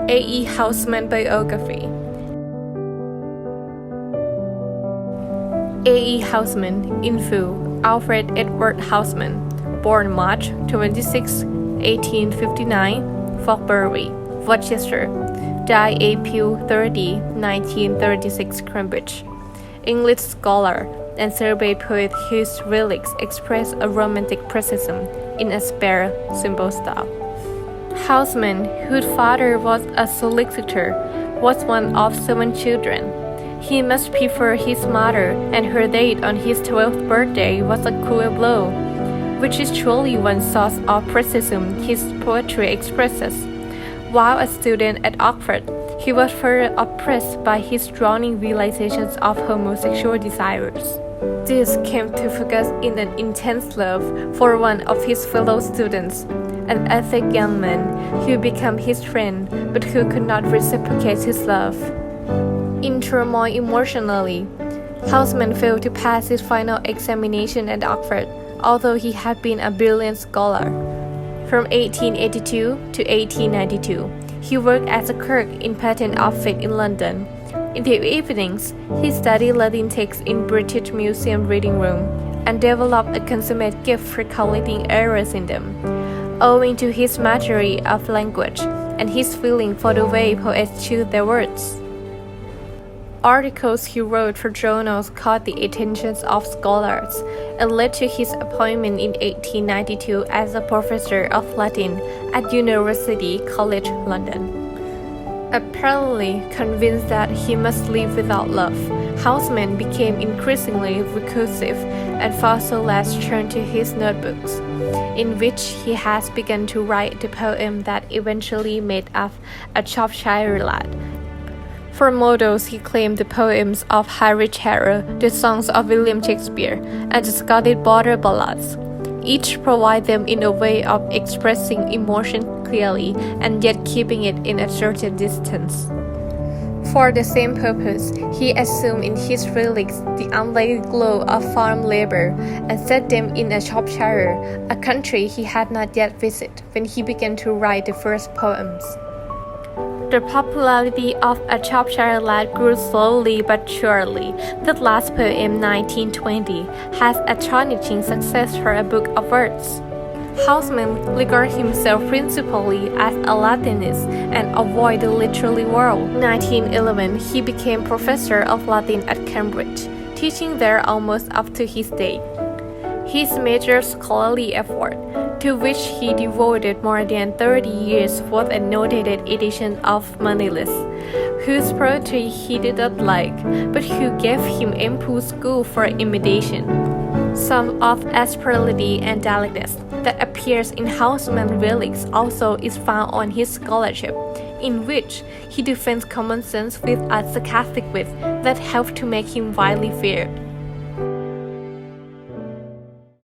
A. E. Housman biography. A. E. Housman, in full, Alfred Edward Housman, born March 26, 1859, Fogbury, Worcester, died April 30, 1936, Cambridge. English scholar and survey poet whose relics express a romantic precision in a spare, simple style. Housman, whose father was a solicitor, was one of 7 children. He must prefer his mother, and her date on his 12th birthday was a cruel blow, which is truly one source of precision his poetry expresses. While a student at Oxford, he was further oppressed by his drowning realizations of homosexual desires. This came to focus in an intense love for one of his fellow students, an athletic young man who became his friend but who could not reciprocate his love. In turmoil emotionally, Housman failed to pass his final examination at Oxford, although he had been a brilliant scholar. From 1882 to 1892, he worked as a clerk in patent office in London. In the evenings, he studied Latin texts in British Museum reading room and developed a consummate gift for collecting errors in them, owing to his mastery of language and his feeling for the way poets choose their words. Articles he wrote for journals caught the attention of scholars and led to his appointment in 1892 as a professor of Latin at University College London. Apparently convinced that he must live without love, Housman became increasingly reclusive and for solace turned to his notebooks, in which he has begun to write the poem that eventually made up A Shropshire Lad. For models, he claimed the poems of Harry Shearer, the songs of William Shakespeare, and the Scottish Border Ballads. Each provide them in a way of expressing emotion clearly and yet keeping it in a certain distance. For the same purpose, he assumed in his relics the unlikely glow of farm labor and set them in a Shropshire, a country he had not yet visited, when he began to write the first poems. The popularity of A Shropshire Lad grew slowly but surely. The last poem, 1920, has astonishing success for a book of words. Housman regarded himself principally as a Latinist and avoided the literary world. In 1911, he became professor of Latin at Cambridge, teaching there almost up to his death. His major scholarly effort, to which he devoted more than 30 years, was a noted edition of Manilius, whose poetry he did not like, but who gave him ample school for imitation. Some of asperity and delicatness that appears in Housman's relics also is found on his scholarship, in which he defends common sense with a sarcastic wit that helped to make him widely feared.